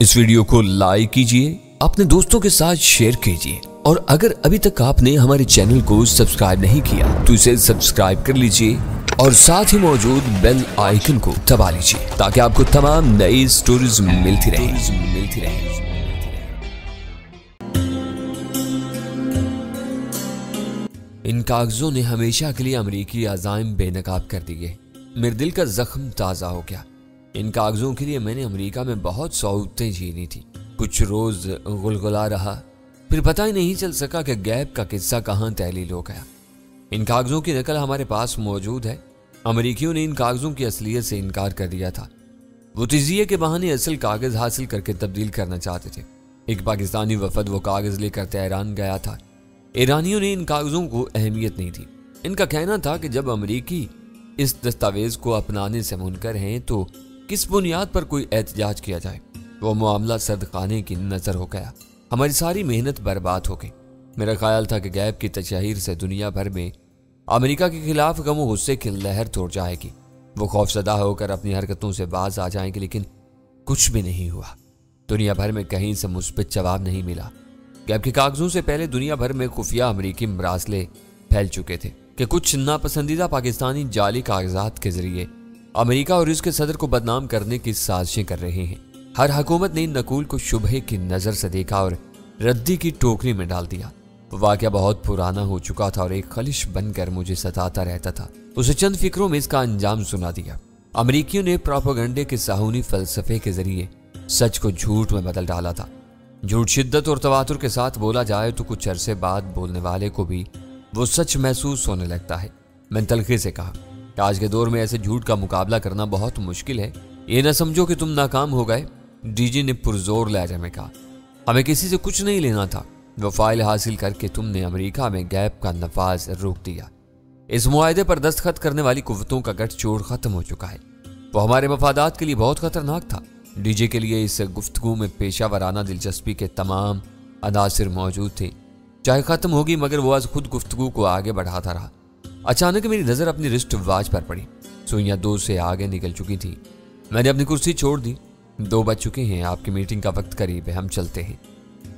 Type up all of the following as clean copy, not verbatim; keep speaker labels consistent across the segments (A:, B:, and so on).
A: इस वीडियो को लाइक कीजिए, अपने दोस्तों के साथ शेयर कीजिए और अगर अभी तक आपने हमारे चैनल को सब्सक्राइब नहीं किया तो इसे सब्सक्राइब कर लीजिए और साथ ही मौजूद बेल आइकन को दबा लीजिए ताकि आपको तमाम नई स्टोरीज मिलती रहे। इन कागजों ने हमेशा के लिए अमेरिकी अज़ाइम बेनकाब कर दिए। मेरे दिल का जख्म ताज़ा हो गया। इन कागजों के लिए मैंने अमेरिका में बहुत सौतें झेली थी। कुछ रोज गुलगुला रहा, फिर पता ही नहीं चल सका कि गैप का किस्सा कहाँ तहलील हो गया। इन कागजों की नकल हमारे पास मौजूद है। अमेरिकियों ने इन कागजों की असलियत से इनकार कर दिया था। वो तजिए के बहाने असल कागज हासिल करके तब्दील करना चाहते थे। एक पाकिस्तानी वफद वो कागज लेकर तेहरान गया था। ईरानियों ने इन कागजों को अहमियत नहीं थी। इनका कहना था कि जब अमेरिकी इस दस्तावेज को अपनाने से मुनकर हैं तो किस बुनियाद पर कोई एहतजाज किया जाए। वो मामला सदखाने की नजर हो गया। हमारी सारी मेहनत बर्बाद हो गई। मेरा ख्याल था कि गैप की तशहीर से दुनिया भर में अमेरिका के खिलाफ गम और गुस्से की लहर तोड़ जाएगी। वो खौफजदा होकर अपनी हरकतों से बाज आ जाएंगे, लेकिन कुछ भी नहीं हुआ। दुनिया भर में कहीं से मुस्बित जवाब नहीं मिला। गैप के कागजों से पहले दुनिया भर में खुफिया अमेरिकी मरासले फैल चुके थे कि कुछ नापसंदीदा पाकिस्तानी जाली कागजात के जरिए अमेरिका और इसके सदर को बदनाम करने की साजिशें कर रहे हैं। हर हुकूमत ने इन नकूल को शुबहे की नजर से देखा और रद्दी की टोकरी में डाल दिया। वाकया बहुत पुराना हो चुका था और एक खलिश बनकर मुझे सताता रहता था। उसे चंद फिक्रों में इसका अंजाम सुना दिया। अमेरिकियों ने प्रोपेगेंडे के साहूनी फलसफे के जरिए सच को झूठ में बदल डाला था। झूठ शिद्दत और तवातुर के साथ बोला जाए तो कुछ अरसे बाद बोलने वाले को भी वो सच महसूस होने लगता है। मैंने तलखे से कहा कि आज के दौर में ऐसे झूठ का मुकाबला करना बहुत मुश्किल है। ये ना समझो कि तुम नाकाम हो गए। डीजी ने पुरजोर लहजे में कहा, हमें किसी से कुछ नहीं लेना था। वो फाइल हासिल करके तुमने अमेरिका में गैप का नफाज रोक दिया। इस मुआहदे पर दस्तखत करने वाली कुव्वतों का गठजोड़ खत्म हो चुका है। वो हमारे मफादात के लिए बहुत खतरनाक था। डीजे के लिए इस गुफ्तगू में पेशा वराना दिलचस्पी के तमाम अनासिर मौजूद थे। चाहे खत्म होगी मगर वो आज खुद गुफ्तगू को आगे बढ़ाता रहा। अचानक मेरी नजर अपनी रिस्ट वॉच पर पड़ी। सुइयां 2 से आगे निकल चुकी थी। मैंने अपनी कुर्सी छोड़ दी। 2 बज चुके हैं। आपकी मीटिंग का वक्त करीब है, हम चलते हैं।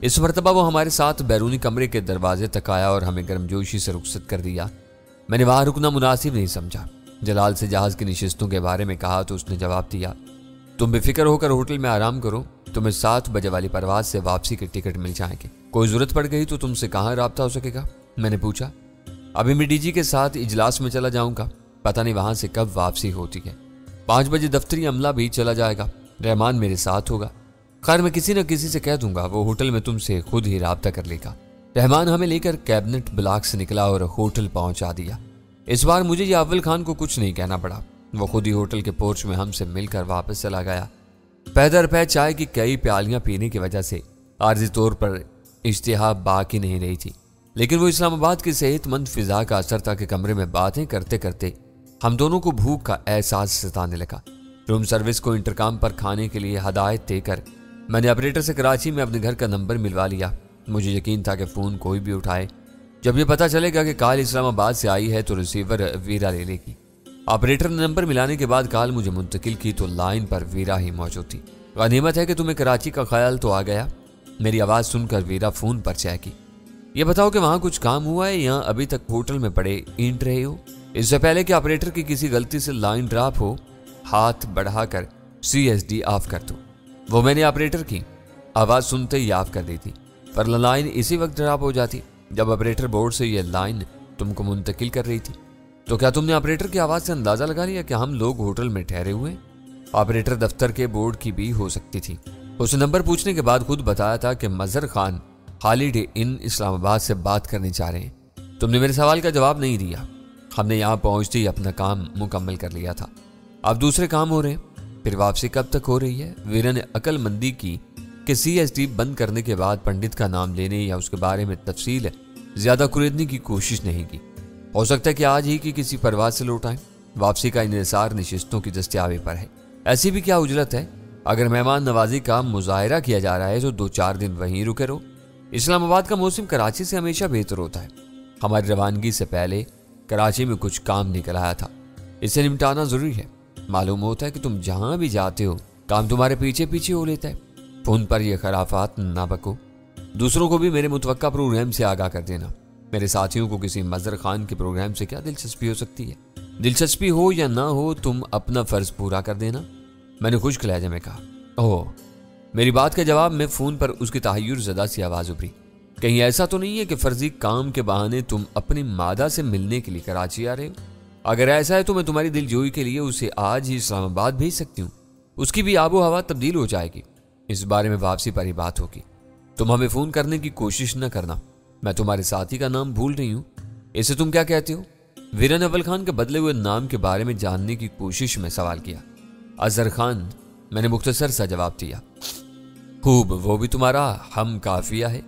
A: इस मरतबा वो हमारे साथ बैरूनी कमरे के दरवाजे तक आया और हमें गर्मजोशी से रुखसत कर दिया। मैंने वहां रुकना मुनासिब नहीं समझा। जलाल से जहाज की नशिस्तों के बारे में कहा तो उसने जवाब दिया, तुम बेफिक्र होकर होटल में आराम करो। तुम्हें 7 बजे वाली परवाज से वापसी के टिकट मिल जाएंगे। कोई जरूरत पड़ गई तो तुमसे कहाँ राब्ता हो सकेगा? मैंने पूछा। अभी मैं डीजी के साथ इजलास में चला जाऊंगा। पता नहीं वहां से कब वापसी होती है। 5 बजे दफ्तरी अमला भी चला जाएगा। रहमान मेरे साथ होगा। खैर मैं किसी न किसी से कह दूंगा, वो होटल में तुमसे खुद ही राब्ता कर लेगा। रहमान हमें लेकर कैबिनेट ब्लॉक से निकला और होटल पहुंचा दिया। इस बार मुझे या अव्वल खान को कुछ नहीं कहना पड़ा। वो खुद ही होटल के पोर्च में हमसे मिलकर वापस चला गया। पैदर पै चाय की कई प्यालियां पीने की वजह से आर्जी तौर पर इश्तिहा बाकी नहीं रही थी, लेकिन वो इस्लामाबाद की सेहतमंद फिजा का असर था कि कमरे में बातें करते करते हम दोनों को भूख का एहसास सताने लगा। रूम सर्विस को इंटरकॉम पर खाने के लिए हदायत देकर मैंने ऑपरेटर से कराची में अपने घर का नंबर मिलवा लिया। मुझे यकीन था कि फ़ोन कोई भी उठाए, जब ये पता चलेगा कि कॉल इस्लामाबाद से आई है तो रिसीवर वीरा ले लेगी। ऑपरेटर ने नंबर मिलाने के बाद कॉल मुझे मुंतकिल की तो लाइन पर वीरा ही मौजूद थी। गनीमत है कि तुम्हें कराची का ख्याल तो आ गया। मेरी आवाज़ सुनकर वीरा फ़ोन पर चहकी। ये बताओ कि वहाँ कुछ काम हुआ है या अभी तक होटल में पड़े ईंट रहे हो? इससे पहले कि ऑपरेटर की किसी गलती से लाइन ड्रॉप हो, हाथ बढ़ाकर CSD ऑफ कर दो। वो मैंने ऑपरेटर की आवाज़ सुनते ही ऑफ कर दी थी, पर लाइन इसी वक्त ड्रॉप हो जाती जब ऑपरेटर बोर्ड से ये लाइन तुमको मुंतकिल कर रही थी। तो क्या तुमने ऑपरेटर की आवाज़ से अंदाज़ा लगा लिया कि हम लोग होटल में ठहरे हुए? ऑपरेटर दफ्तर के बोर्ड की भी हो सकती थी। उसे नंबर पूछने के बाद खुद बताया था कि मजहर खान हॉलीडे इन इस्लामाबाद से बात करनी चाह रहे हैं। तुमने मेरे सवाल का जवाब नहीं दिया। हमने यहाँ पहुँचते ही अपना काम मुकम्मल कर लिया था। अब दूसरे काम हो रहे हैं। फिर वापसी कब तक हो रही है? वीरा ने अक्लमंदी की कि CSD बंद करने के बाद पंडित का नाम लेने या उसके बारे में तफसील ज्यादा कुरेदने की कोशिश नहीं की। हो सकता है कि आज ही की किसी परवाज से लौट आए। वापसी का इंतजार नशिस्तों की दस्तियाबी पर है। ऐसी भी क्या उजलत है? अगर मेहमान नवाजी का मुजाहरा किया जा रहा है तो 2-4 दिन वहीं रुके रहो। इस्लामाबाद का मौसम कराची से हमेशा बेहतर होता है। हमारी रवानगी से पहले कराची में कुछ काम निकल आया था। इसे निपटाना जरूरी है। मालूम होता है कि तुम जहां भी जाते हो काम तुम्हारे पीछे पीछे हो लेता है। फोन पर ये खराफात ना बको। दूसरों को भी मेरे मुतवक्का प्रोग्राम से आगाह कर देना। मेरे साथियों को किसी मजहर खान के प्रोग्राम से क्या दिलचस्पी हो सकती है? दिलचस्पी हो या ना हो, तुम अपना फर्ज पूरा कर देना। मैंने खुश्क लहजे में कहा। ओह। मेरी बात के जवाब में फोन पर उसकी तहय्युर ज़दा सी आवाज़ उभरी। कहीं ऐसा तो नहीं है कि फर्जी काम के बहाने तुम अपनी मादा से मिलने के लिए कराची आ रहे हो? अगर ऐसा है तो मैं तुम्हारी दिलजोई के लिए उसे आज ही इस्लामाबाद भेज सकती हूँ। उसकी भी आबो हवा तब्दील हो जाएगी। इस बारे में वापसी पर ही बात होगी। तुम हमें फ़ोन करने की कोशिश न करना। मैं तुम्हारे साथी का नाम भूल रही हूँ, इसे तुम क्या कहते हो? वीरा ने अव्वल खान के बदले हुए नाम के बारे में जानने की कोशिश में सवाल किया। अजहर खान, मैंने मुख्तसर सा जवाब दिया। खूब, वो भी तुम्हारा हम काफिया है।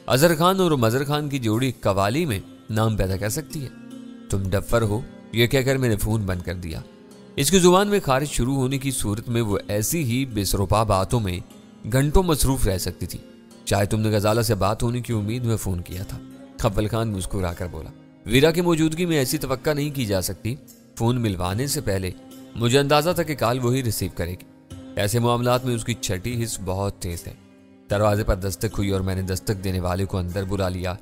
A: अजहर खान और मजहर खान की जोड़ी कवाली में नाम पैदा कर सकती है। तुम डफर हो, यह कहकर मैंने फोन बंद कर दिया। इसकी जुबान में खारिज शुरू होने की सूरत में वो ऐसी ही बेसरोपा बातों में घंटों मसरूफ रह सकती थी। चाहे तुमने गजाला से बात होने की उम्मीद में फोन किया था। अव्वल खान मुस्कुराकर बोला। वीरा की मौजूदगी में ऐसी तवक्का नहीं की जा सकती। फोन मिलवाने से पहले मुझे अंदाजा था कि कॉल वही रिसीव करेगी। ऐसे मामलात में उसकी छठी हिस्स बहुत तेज है। दरवाजे पर दस्तक हुई और मैंने दस्तक देने वाले को अंदर बुला लिया।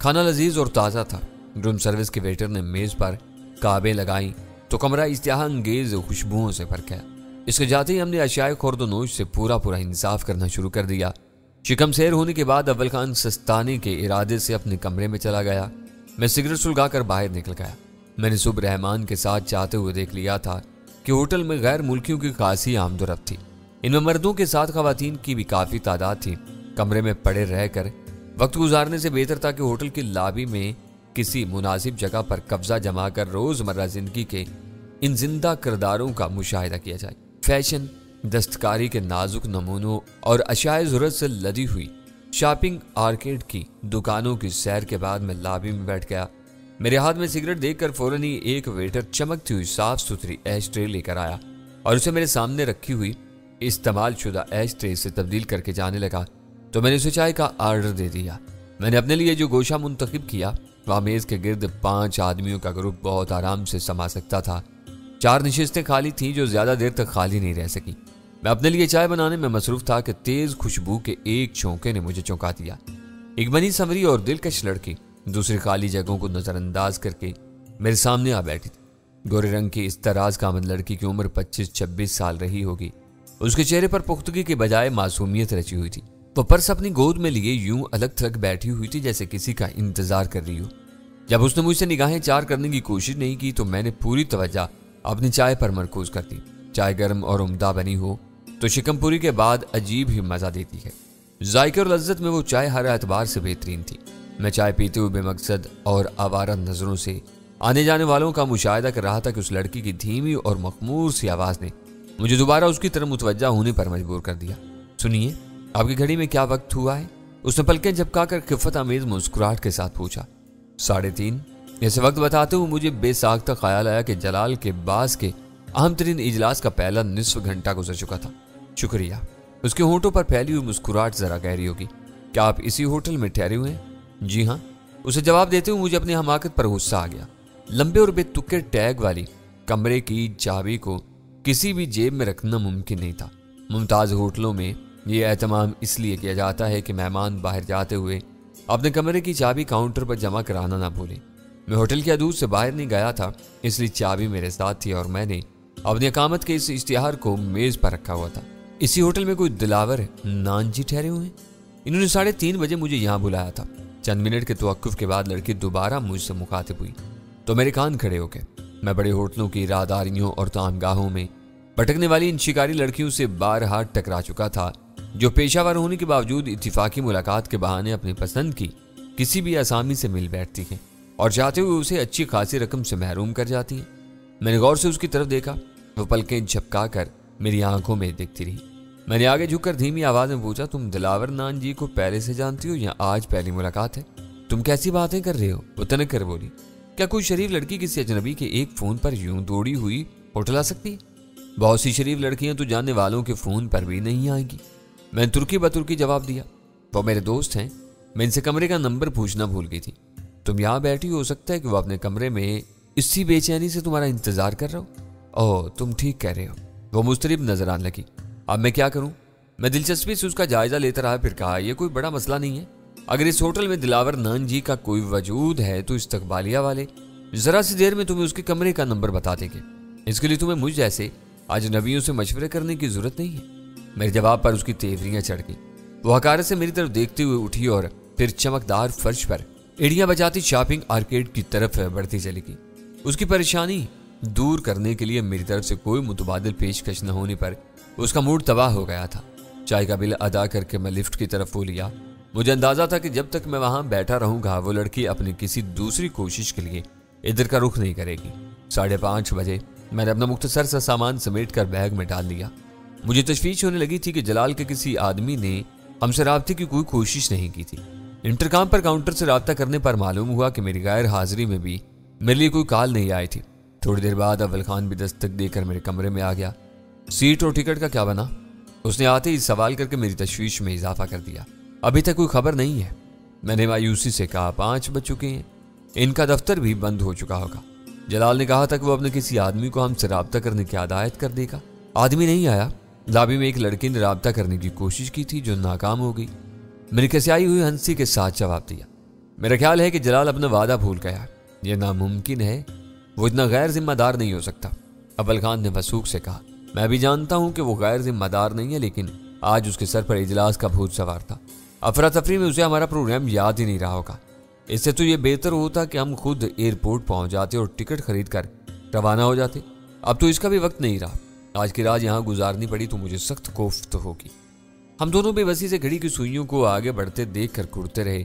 A: खाना लजीज और ताज़ा था। रूम सर्विस के वेटर ने मेज पर काबें लगाई तो कमरा इश्तिहा अंगेज खुशबुओं से भर गया। इसके जाते ही हमने अशियाए खुर्द-ओ-नोश से पूरा इंसाफ करना शुरू कर दिया। शिकम सैर होने के बाद अव्वल खान सस्ताने के इरादे से अपने कमरे में चला गया। मैं सिगरेट सुलगाकर बाहर निकल गया। मैंने सुबह रहमान के साथ जाते हुए देख लिया था कि होटल में गैर मुल्कियों की खासी आमदोरफ्त थी। इनमें मर्दों के साथ खवातीन की भी काफ़ी तादाद थी। कमरे में पड़े रहकर वक्त गुजारने से बेहतर था कि होटल की लॉबी में किसी मुनासिब जगह पर कब्जा जमा कर रोज़मर्रा जिंदगी के इन जिंदा किरदारों का मुशाहिदा किया जाए। फैशन, दस्तकारी के नाजुक नमूनों और अशाए ज़रूरत से लदी हुई शॉपिंग आर्केड की दुकानों की सैर के बाद मैं लॉबी में बैठ गया। मेरे हाथ में सिगरेट देखकर फौरन ही एक वेटर चमकती हुई साफ सुथरी एश ट्रे लेकर आया और उसे मेरे सामने रखी हुई इस्तेमाल शुदा एश ट्रे से तब्दील करके जाने लगा तो मैंने उसे चाय का आर्डर दे दिया। मैंने अपने लिए जो गोशा मुंतखब किया वहाँ मेज़ के गिर्द 5 आदमियों का ग्रुप बहुत आराम से समा सकता था। 4 नशिस्तें खाली थीं जो ज़्यादा देर तक खाली नहीं रह सकी। मैं अपने लिए चाय बनाने में मसरूफ था कि तेज़ खुशबू के एक झोंके ने मुझे चौंका दिया। एक बनी संवरी और दिलकश लड़की दूसरी खाली जगहों को नज़रअंदाज करके मेरे सामने आ बैठी थी। गोरे रंग की इस तराज कामद लड़की की उम्र 25-26 साल रही होगी। उसके चेहरे पर पुख्तगी के बजाय मासूमियत रची हुई थी। वो पर्स अपनी गोद में लिए यूं अलग थलग बैठी हुई थी जैसे किसी का इंतजार कर रही हो। जब उसने मुझसे निगाहें चार करने की कोशिश नहीं की तो मैंने पूरी तवज्जो अपनी चाय पर मरकूज कर दी। चाय गर्म और उम्दा बनी हो तो शिकमपुरी के बाद अजीब ही मजा देती है। जायके और लज्जत में वो चाय हर एतबार से बेहतरीन थी। मैं चाय पीते हुए बेमकसद और आवारा नजरों से आने जाने वालों का मुशाहिदा कर रहा था कि उस लड़की की धीमी और मखमूर सी आवाज ने मुझे दोबारा उसकी तरफ मुतवज्जा होने पर मजबूर कर दिया। सुनिए, आपकी घड़ी में क्या वक्त हुआ है? उसने पलकें झपकाकर खिफत आमेज मुस्कुराहट के साथ पूछा। 3:30। ऐसे वक्त बताते हुए मुझे बेसाख्ता ख्याल आया कि जलाल के बास के अहम तरीन इजलास का पहला निस्फ घंटा गुजर चुका था। शुक्रिया। उसके होंठों पर फैली हुई मुस्कुराहट जरा गहरी होगी। क्या आप इसी होटल में ठहरे हुए हैं? जी हाँ। उसे जवाब देते हुए मुझे अपनी हमाकत पर गुस्सा आ गया। लंबे और बेतुके टैग वाली कमरे की चाबी को किसी भी जेब में रखना मुमकिन नहीं था। मुमताज़ होटलों में यह एहतमाम इसलिए किया जाता है कि मेहमान बाहर जाते हुए अपने कमरे की चाबी काउंटर पर जमा कराना ना भूलें। मैं होटल के हदूद से बाहर नहीं गया था, इसलिए चाबी मेरे साथ थी और मैंने अपनी अकामत के इस इश्तिहार को मेज़ पर रखा हुआ था। इसी होटल में कोई दिलावर नान जी ठहरे हुए हैं। इन्होंने 3:30 बजे मुझे यहाँ बुलाया था। चंद मिनट के तवक्कुफ के बाद लड़की दोबारा मुझसे मुखातिब हुई तो मेरे कान खड़े हो गए। मैं बड़े होटलों की राहदारियों और तामगाहों में भटकने वाली इन शिकारी लड़कियों से बारहा टकरा चुका था, जो पेशावर होने के बावजूद इत्तिफाकी मुलाकात के बहाने अपनी पसंद की किसी भी आसामी से मिल बैठती हैं और चाहते हुए उसे अच्छी खासी रकम से महरूम कर जाती हैं। मैंने गौर से उसकी तरफ देखा। वो पलकें झपका कर मेरी आंखों में देखती रही। मैंने आगे झुककर धीमी आवाज में पूछा, तुम दिलावर नान जी को पहले से जानती हो या आज पहली मुलाकात है? तुम कैसी बातें कर रहे हो? वो तनक कर बोली। क्या कोई शरीफ लड़की किसी अजनबी के एक फोन पर यूं दौड़ी हुई होटल आ सकती है? बहुत सी शरीफ लड़कियां तो जानने वालों के फोन पर भी नहीं आएंगी। मैंने तुर्की बतुर्की जवाब दिया। वो मेरे दोस्त हैं, मैं इनसे कमरे का नंबर पूछना भूल गई थी। तुम यहाँ बैठी हो सकता है कि वो अपने कमरे में इसी बेचैनी से तुम्हारा इंतजार कर रहा हो। ओह, तुम ठीक कह रहे हो। वो मुस्तरिब नजर आने लगी। अब मैं क्या करूं? मैं दिलचस्पी से उसका जायजा लेता रहा, फिर कहा, यह कोई बड़ा मसला नहीं है। अगर इस होटल में दिलावर नान जी का कोई वजूद है तो इस्तकबालिया वाले जरा सी देर में तुम्हें उसके कमरे का नंबर बता देंगे। इसके लिए तुम्हें मुझ जैसे अजनबियों से मशवरे करने की जरूरत नहीं है। मेरे जवाब पर उसकी तेवरियां चढ़ गई। वो हकारत से मेरी तरफ देखते हुए उठी और फिर चमकदार फर्श पर एड़ियां बजाती शॉपिंग आर्केड की तरफ बढ़ती चली गई। उसकी परेशानी दूर करने के लिए मेरी तरफ से कोई मुतबादिल पेशकश न होने पर उसका मूड तबाह हो गया था। चाय का बिल अदा करके मैं लिफ्ट की तरफ वो लिया। मुझे अंदाजा था कि जब तक मैं वहां बैठा रहूंगा वो लड़की अपनी किसी दूसरी कोशिश के लिए इधर का रुख नहीं करेगी। 5:30 बजे मैंने अपना मुख्तसर सा सामान समेट कर बैग में डाल लिया। मुझे तशवीश होने लगी थी कि जलाल के किसी आदमी ने हमसे राब्ते की कोई कोशिश नहीं की थी। इंटरकॉम पर काउंटर से राब्ता करने पर मालूम हुआ कि मेरी गैर हाजिरी में भी मेरे लिए कोई कॉल नहीं आई थी। थोड़ी देर बाद अव्वल खान भी दस्तक देकर मेरे कमरे में आ गया। सीट और टिकट का क्या बना? उसने आते ही सवाल करके मेरी तशवीश में इजाफा कर दिया। अभी तक कोई खबर नहीं है। मैंने मायूसी से कहा, 5 बज चुके हैं, इनका दफ्तर भी बंद हो चुका होगा। जलाल ने कहा था कि वो अपने किसी आदमी को हमसे राब्ता करने की हिदायत कर देगा। आदमी नहीं आया। लॉबी में एक लड़की ने राब्ता करने की कोशिश की थी जो नाकाम हो गई। मैंने कसियाई हुई हंसी के साथ जवाब दिया, मेरा ख्याल है कि जलाल अपना वादा भूल गया। यह नामुमकिन है, वो इतना गैर जिम्मेदार नहीं हो सकता। अव्वल खान ने वसूख से कहा, मैं भी जानता हूं कि वो गैर जिम्मेदार नहीं है, लेकिन आज उसके सर पर इजलास का भूत सवार था। अफरा तफरी में उसे हमारा प्रोग्राम याद ही नहीं रहा होगा। इससे तो ये बेहतर होता कि हम खुद एयरपोर्ट पहुंच जाते और टिकट खरीद कर रवाना हो जाते। अब तो इसका भी वक्त नहीं रहा। आज की रात यहाँ गुजारनी पड़ी तो मुझे सख्त कोफ्त होगी। हम दोनों बेबसी से घड़ी की सुइयों को आगे बढ़ते देख कर कुड़ते रहे।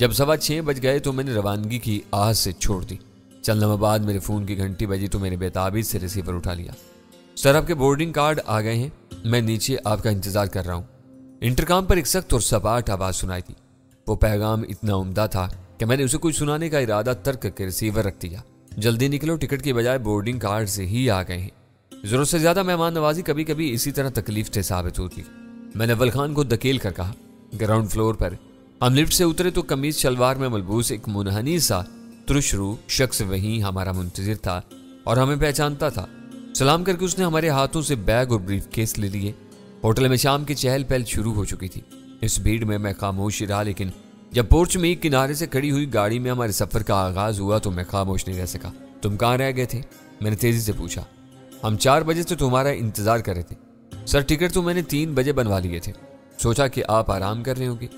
A: जब 6:15 बज गए तो मैंने रवानगी की आहट से छोड़ दी। चंद लम्हे बाद मेरे फ़ोन की घंटी बजी तो मैंने बेताबी से रिसीवर उठा लिया। सर, आपके बोर्डिंग कार्ड आ गए हैं, मैं नीचे आपका इंतजार कर रहा हूँ। इंटरकॉम पर एक सख्त और सपाट आवाज़ सुनाई थी। वो पैगाम इतना उम्दा था कि मैंने उसे कुछ सुनाने का इरादा तर्क करके रिसीवर रख दिया। जल्दी निकलो, टिकट के बजाय बोर्डिंग कार्ड से ही आ गए हैं। जरूरत से ज्यादा मेहमान नवाजी कभी कभी इसी तरह तकलीफ से साबित होती। मैंने अव्वल खान को धकेल कर कहा। ग्राउंड फ्लोर पर हम लिफ्ट से उतरे तो कमीज शलवार में मलबूस एक मुनहनी सा तुरुशरू शख्स वहीं हमारा मुंतजिर था और हमें पहचानता था। सलाम करके उसने हमारे हाथों से बैग और ब्रीफकेस ले लिए। होटल में शाम की चहल पहल शुरू हो चुकी थी। इस भीड़ में मैं खामोश ही रहा, लेकिन जब पोर्च में एक किनारे से खड़ी हुई गाड़ी में हमारे सफर का आगाज हुआ तो मैं खामोश नहीं रह सका। तुम कहाँ रह गए थे? मैंने तेजी से पूछा। हम 4 बजे से तुम्हारा इंतजार कर रहे थे। सर, टिकट तो मैंने 3 बजे बनवा लिए थे। सोचा कि आप आराम कर रहे होंगे।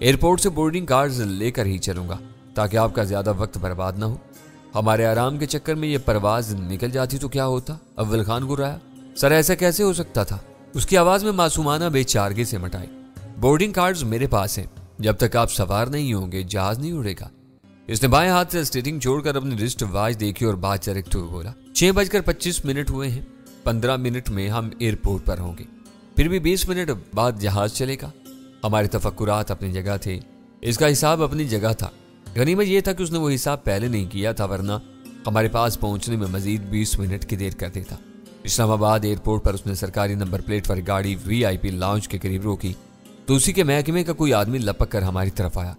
A: एयरपोर्ट से बोर्डिंग कार्ड लेकर ही चलूंगा ताकि आपका ज्यादा वक्त बर्बाद ना हो। हमारे आराम के चक्कर में ये परवाज निकल जाती तो क्या होता? अव्वल खान गुर्राया। सर, ऐसा कैसे हो सकता था? उसकी आवाज में मासूमाना बेचारगी से मटाई। बोर्डिंग कार्ड्स मेरे पास हैं। जब तक आप सवार नहीं होंगे जहाज नहीं उड़ेगा। इसने बाएं हाथ से स्टीयरिंग छोड़कर अपनी रिस्ट वॉच देखी और बात चरखते हुए बोला, 6:25 हुए हैं। 15 मिनट में हम एयरपोर्ट पर होंगे। फिर भी 20 मिनट बाद जहाज चलेगा। हमारे तफक्कुरात अपनी जगह थे, इसका हिसाब अपनी जगह था। गनीमत यह था कि उसने वो हिसाब पहले नहीं किया था, वरना हमारे पास पहुंचने में मजीद 20 मिनट की देर कर देता। इस्लामाबाद एयरपोर्ट पर उसने सरकारी नंबर प्लेट पर गाड़ी VIP लाउंज के करीब रोकी तो उसी के महकमे का कोई आदमी लपक कर हमारी तरफ आया।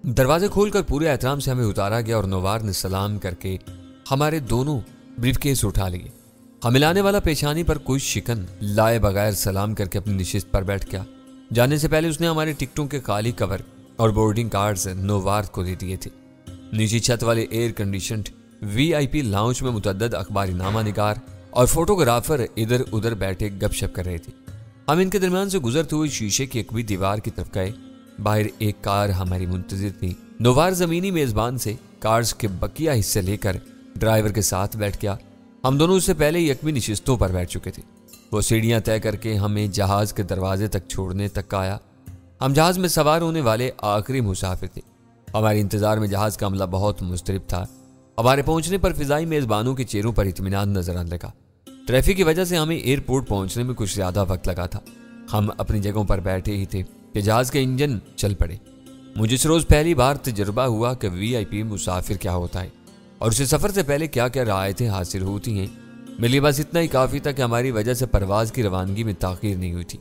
A: दरवाजे खोलकर पूरे एहतराम से हमें उतारा गया और नवार ने सलाम करके हमारे दोनों ब्रीफकेस उठा लिए। हमें लाने वाला पेशानी पर कोई शिकन लाए बगैर सलाम करके अपनी निशिस्त पर बैठ गया। जाने से पहले उसने हमारे टिकटों के काली कवर और बोर्डिंग कार्ड्स नोवार को दे दिए थे। नीचे छत वाले एयर कंडीशनड VIP लाउंज में मुतअद्दिद अखबारी नामा निगार और फोटोग्राफर इधर उधर बैठे गपशप कर रहे थे। हम इनके दरमियान से गुजरते हुए शीशे की एक भी दीवार की तरफ गए। बाहर एक कार हमारी मुंतजिर थी। नोवार जमीनी मेजबान से कार्स के बकिया हिस्से लेकर ड्राइवर के साथ बैठ गया। हम दोनों उससे पहले ही यकमी निशिस्तों पर बैठ चुके थे। वो सीढ़ियां तय करके हमें जहाज के दरवाजे तक छोड़ने तक आया। हम जहाज में सवार होने वाले आखिरी मुसाफिर थे। हमारे इंतजार में जहाज का अमला बहुत मुस्तरिब था। हमारे पहुंचने पर फिजाई मेजबानों के चेहरों पर इत्मीनान नजर आने लगा। ट्रैफिक की वजह से हमें एयरपोर्ट पहुंचने में कुछ ज्यादा वक्त लगा था। हम अपनी जगहों पर बैठे ही थे कि जहाज के इंजन चल पड़े। मुझे इस रोज पहली बार तजुर्बा हुआ कि VIP मुसाफिर क्या होता है और उसे सफर से पहले क्या क्या राहतें हासिल होती हैं। मेरे लिए बस इतना ही काफी था कि हमारी वजह से परवाज की रवानगी में ताखीर नहीं हुई थी।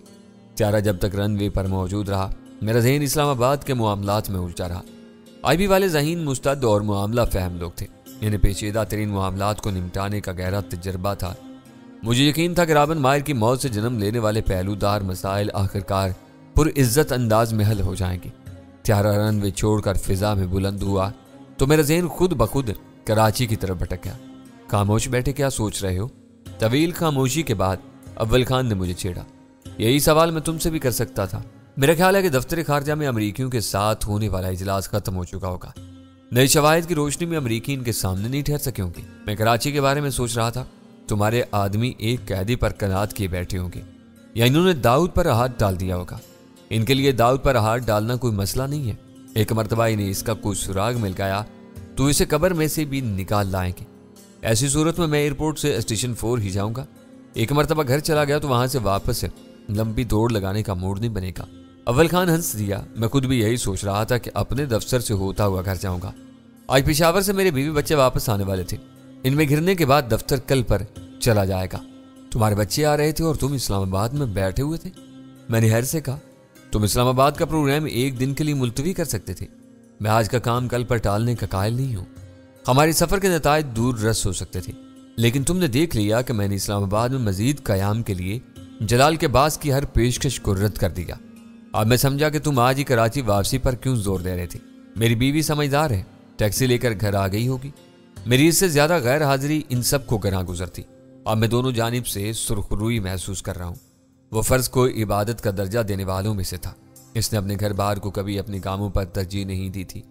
A: चारा जब तक रनवे पर मौजूद रहा, मेरा जहन इस्लामाबाद के मामलात में उलझा रहा। IB वाले ज़हीन मुस्तद और मामला फहम लोग थे। इन्हें पेचीदा तरीन मामलात को निपटाने का गहरा तजर्बा था। مجھے یقین تھا کہ رابن مائر کی موت سے جنم لینے والے پہلودار مسائل آخرکار پر عزت انداز میں حل ہو جائیں گے۔ طیارہ رن وے چھوڑ کر فضا میں بلند ہوا تو میرا ذہن خود بخود کراچی کی طرف بھٹک گیا۔ خاموش بیٹھے کیا سوچ رہے ہو؟ طویل خاموشی کے بعد اول خان نے مجھے چھیڑا۔ یہی سوال میں تم سے بھی کر سکتا تھا۔ میرا خیال ہے کہ دفتر خارجہ میں امریکیوں کے ساتھ ہونے والا اجلاس ختم ہو چکا ہوگا۔ نئے شواہد کی روشنی میں امریکی ان کے سامنے نہیں ٹھہر سکے ہوں گے۔ میں کراچی کے بارے میں سوچ رہا تھا، تمہارے آدمی ایک قیدی پر کنات کیے بیٹھے ہوں گے، یا انہوں نے داؤد پر ہاتھ ڈال دیا ہوگا۔ ان کے لیے داؤد پر ہاتھ ڈالنا کوئی مسئلہ نہیں ہے۔ ایک مرتبہ انہیں اس کا کوئی سراغ مل گیا تو اسے قبر میں سے بھی نکال لائیں گے۔ ایسی صورت میں ایئرپورٹ سے اسٹیشن 4 ہی جاؤں گا۔ ایک مرتبہ گھر چلا گیا تو وہاں سے واپس لمبی دوڑ لگانے کا موڈ نہیں بنے گا۔ اول خان ہنس دیا۔ میں خود بھی یہی سوچ رہا تھا کہ اپنے دفتر سے ہوتا ہوا گھر جاؤں گا۔ آج پشاور سے میرے بیوی بچے واپس آنے والے تھے۔ ان میں گرنے کے بعد دفتر کل پر چلا جائے گا۔ تمہارے بچے آ رہے تھے اور تم اسلام آباد میں بیٹھے ہوئے تھے؟ میں نے حیر سے کہا، تم اسلام آباد کا پروگرام ایک دن کے لیے ملتوی کر سکتے تھے۔ میں آج کا کام کل پر ٹالنے کا قائل نہیں ہوں۔ ہمارے سفر کے نتائج دور رس ہو سکتے تھے، لیکن تم نے دیکھ لیا کہ میں نے اسلام آباد میں مزید قیام کے لیے جلال کے باس کی ہر پیشکش کو رد کر دیا۔ اب میں سمجھا کہ تم آج ہی کراچی واپسی پر کیوں زور دے رہے تھے۔ میری بیوی سمجھدار ہے، ٹیکسی لے کر گھر آ گئی ہوگی۔ میری اس سے زیادہ غیر حاضری ان سب کو گراں گزرتی۔ اب میں دونوں جانب سے سرخ روئی محسوس کر رہا ہوں۔ وہ فرض کو عبادت کا درجہ دینے والوں میں سے تھا۔ اس نے اپنے گھر بار کو کبھی اپنے کاموں پر ترجیح نہیں دی تھی۔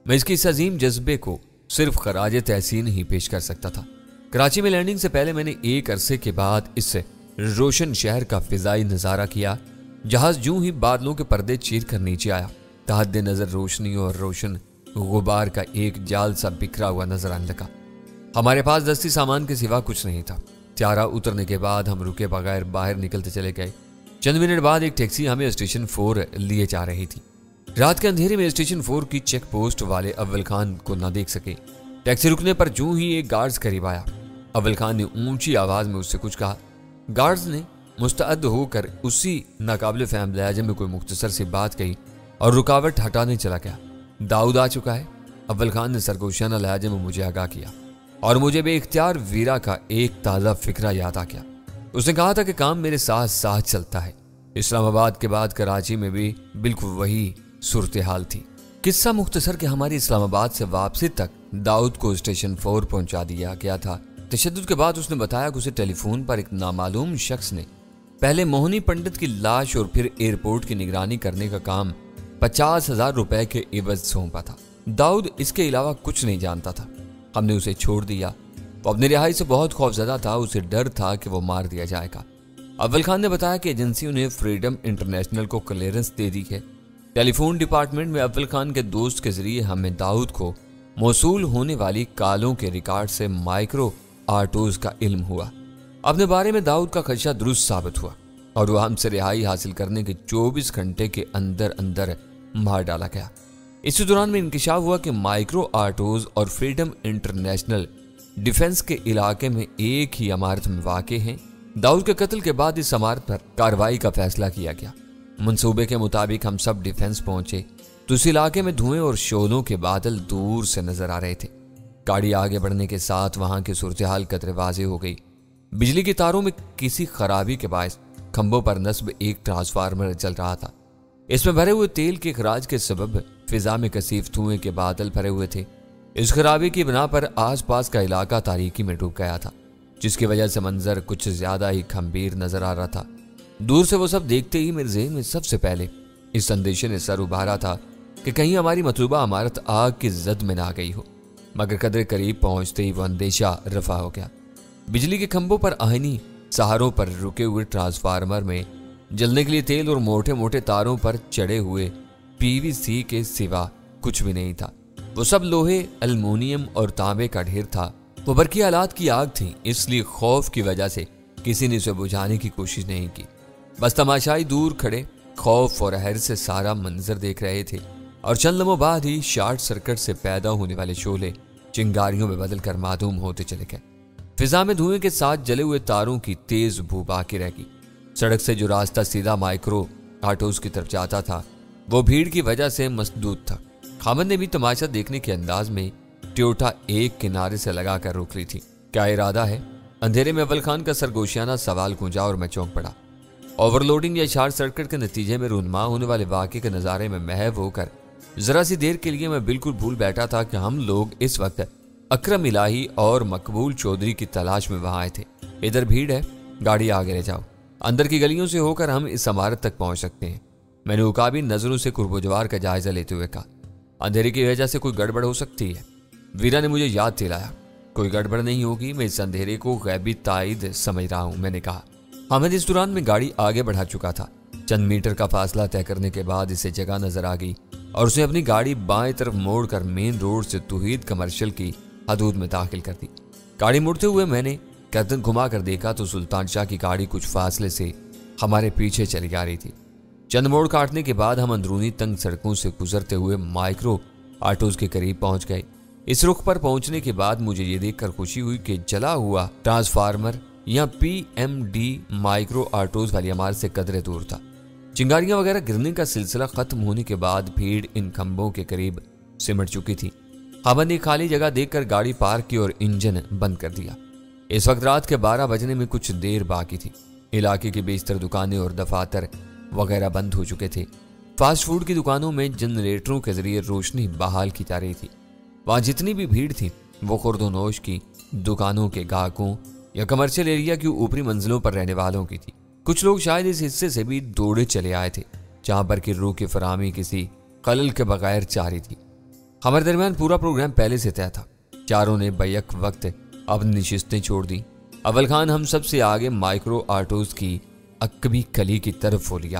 A: میں اس کی اس عظیم جذبے کو صرف خراج تحسین ہی پیش کر سکتا تھا۔ کراچی میں لینڈنگ سے پہلے میں نے ایک عرصے کے بعد اس روشن شہر کا فضائی نظارہ کیا۔ جہاز جوں ہی بادلوں کے پردے چیر کر نیچے آیا، تحت نظر روشنی اور روشن غبار کا ایک جال سا بکھرا ہوا نظر آنے لگا۔ ہمارے پاس دستی سامان کے سوا کچھ نہیں تھا۔ طیارہ اترنے کے بعد ہم رکے بغیر باہر نکلتے چلے گئے۔ چند منٹ بعد ایک ٹیکسی ہمیں اسٹیشن 4 لیے جا رہی تھی۔ رات کے اندھیرے میں اسٹیشن 4 کی چیک پوسٹ والے اول خان کو نہ دیکھ سکے۔ ٹیکسی رکنے پر جوں ہی ایک گارڈز قریب آیا۔ اول خان نے اونچی آواز میں اس سے کچھ کہا۔ گارڈز نے مستعد ہو کر اسی ناقابل فہم لہجے میں کوئی مختصر سی بات کہی اور رکاوٹ ہٹانے چلا گیا۔ داؤد آ چکا ہے، اول خان نے سرگوشانہ لہجے میں مجھے آگاہ کیا، اور مجھے بے اختیار ویرا کا ایک تازہ فکرہ یاد آ گیا۔ اس نے کہا تھا کہ کام میرے ساتھ ساتھ چلتا ہے۔ اسلام آباد کے بعد کراچی میں بھی بالکل وہی صورتحال تھی۔ قصہ مختصر کہ ہماری اسلام آباد سے واپسی تک داؤد کو اسٹیشن 4 پہنچا دیا گیا تھا۔ تشدد کے بعد اس نے بتایا کہ اسے ٹیلی فون پر ایک نامعلوم شخص نے پہلے موہنی پنڈت کی لاش اور پھر ایئرپورٹ کی نگرانی کرنے کا کام 50,000 روپے کے عوض سونپا تھا۔ داؤد اس کے علاوہ کچھ نہیں جانتا تھا۔ ہم نے اسے چھوڑ دیا۔ وہ اپنی رہائی سے بہت خوفزدہ تھا، اسے ڈر تھا کہ وہ مار دیا جائے گا۔ اول خان نے بتایا کہ ایجنسیوں نے فریڈم انٹرنیشنل کو کلیئرنس دے دی ہے۔ ٹیلی فون ڈپارٹمنٹ میں اول خان کے دوست کے ذریعے ہمیں داؤد کو موصول ہونے والی کالوں کے ریکارڈ سے مائکرو آٹوز کا علم ہوا۔ اپنے بارے میں داؤد کا خدشہ درست ثابت ہوا اور وہ ہم سے رہائی حاصل کرنے کے 24 گھنٹے کے اندر اندر مار ڈالا گیا۔ اسی دوران میں انکشاف ہوا کہ مائکرو آٹوز اور فریڈم انٹرنیشنل ڈیفنس کے علاقے میں ایک ہی عمارت میں واقع ہیں۔ داؤد کے قتل کے بعد اس عمارت پر کارروائی کا فیصلہ کیا گیا۔ منصوبے کے مطابق ہم سب ڈیفنس پہنچے تو اس علاقے میں دھوئیں اور شعلوں کے بادل دور سے نظر آ رہے تھے۔ گاڑی آگے بڑھنے کے ساتھ وہاں کی صورتحال قدرے واضح ہو گئی۔ بجلی کی تاروں میں کسی خرابی کے باعث کھمبوں پر نصب ایک ٹرانسفارمر جل رہا تھا۔ اس میں بھرے ہوئے تیل کے اخراج کے سبب فضا میں کثیف دھوئیں کے بادل بھرے ہوئے تھے۔ اس خرابی کی بنا پر آس پاس کا علاقہ تاریکی میں ڈوب گیا تھا، جس کی وجہ سے منظر کچھ زیادہ ہی گھمبیر نظر آ رہا تھا۔ دور سے وہ سب دیکھتے ہی میرے ذہن میں سب سے پہلے اس اندیشے نے سر ابھارا تھا کہ کہیں ہماری مطلوبہ عمارت آگ کی زد میں نہ آ گئی ہو، مگر قدرے قریب پہنچتے ہی وہ اندیشہ رفع ہو گیا۔ بجلی کے کھمبوں پر آہنی سہاروں پر رکے ہوئے ٹرانسفارمر میں جلنے کے لیے تیل اور موٹے موٹے تاروں پر چڑھے ہوئے PVC کے سوا کچھ بھی نہیں تھا۔ وہ سب لوہے، المونیم اور تانبے کا ڈھیر تھا۔ وہ برقی آلات کی آگ تھی، اس لیے خوف کی وجہ سے کسی نے اسے بجھانے کی کوشش نہیں کی۔ بس تماشائی دور کھڑے خوف اور حیرت سے سارا منظر دیکھ رہے تھے، اور چند لمحوں بعد ہی شارٹ سرکٹ سے پیدا ہونے والے شعلے چنگاریوں میں بدل کر معدوم ہوتے چلے گئے۔ فضا میں دھوئیں کے ساتھ جلے ہوئے تاروں کی تیز بو باقی رہ گئی۔ سڑک سے جو راستہ سیدھا مائکرو آٹوز کی طرف جاتا تھا وہ بھیڑ کی وجہ سے مسدود تھا۔ خامد نے بھی تماشا دیکھنے کے انداز میں ٹیوٹا ایک کنارے سے لگا کر روک لی تھی۔ کیا ارادہ ہے؟ اندھیرے میں اول خان کا سرگوشیانہ سوال گونجا اور میں چونک پڑا۔ اوور لوڈنگ یا شارٹ سرکٹ کے نتیجے میں رونما ہونے والے واقعے کے نظارے میں محو ہو کر ذرا سی دیر کے لیے میں بالکل بھول بیٹھا تھا کہ ہم لوگ اس وقت اکرم الہی اور مقبول چودھری کی تلاش میں وہاں آئے تھے۔ ادھر بھیڑ ہے، گاڑی آگے لے جاؤ، اندر کی گلیوں سے ہو کر ہم اس عمارت تک پہنچ سکتے ہیں۔ میں نے عقابی نظروں سے قرب و جوار کا جائزہ لیتے ہوئے کہا۔ اندھیرے کی وجہ سے کوئی گڑبڑ ہو سکتی ہے؟ ویرا نے مجھے یاد دلایا۔ کوئی گڑبڑ نہیں ہوگی، میں اس اندھیرے کو غیبی تائید سمجھ رہا ہوں، میں نے کہا۔ حامد اس دوران میں گاڑی آگے بڑھا چکا تھا۔ چند میٹر کا فاصلہ طے کرنے کے بعد اسے جگہ نظر آ گئی اور اسے اپنی گاڑی بائیں طرف موڑ کر مین روڈ سے توحید کمرشل کی حدود میں داخل کر دی۔ گاڑی مڑتے ہوئے میں نے گردن گھما کر دیکھا تو سلطان شاہ کی گاڑی کچھ فاصلے سے ہمارے پیچھے چلی آ رہی تھی۔ چند موڑ کاٹنے کے بعد ہم اندرونی تنگ سڑکوں سے گزرتے ہوئے مائکرو آٹوز کے قریب پہنچ گئے۔ اس رخ پر پہنچنے کے بعد مجھے یہ دیکھ کر خوشی ہوئی کہ جلا ہوا ٹرانسفارمر یا P M D micro autos والی عمارت سے قدرے دور تھا۔ چنگاریاں وغیرہ گرنے کا سلسلہ ختم ہونے کے بعد بھیڑ ان کھمبوں کے قریب سمٹ چکی تھی۔ حامد نے خالی جگہ دیکھ کر گاڑی پارک کی اور انجن بند کر دیا۔ اس وقت رات کے 12 بجنے میں کچھ دیر باقی تھی۔ علاقے کی بیشتر دکانیں اور دفاتر وغیرہ بند ہو چکے تھے۔ فاسٹ فوڈ کی دکانوں میں جنریٹروں کے ذریعے روشنی بحال کی جا رہی تھی۔ وہاں جتنی بھی بھیڑ تھی وہ خورد و نوش کی دکانوں کے گاہکوں یا کمرشل ایریا کی اوپری منزلوں پر رہنے والوں کی تھی۔ کچھ لوگ شاید اس حصے سے بھی دوڑے چلے آئے تھے جہاں پر کی روح کی فراہمی کسی خلل کے بغیر جاری تھی۔ ہمارے درمیان پورا پروگرام پہلے سے طے تھا۔ چاروں نے بیک وقت اپنی نشستیں چھوڑ دی۔ اول خان ہم سب سے آگے مائکرو آٹوز کی عقبی کلی کی طرف ہو لیا۔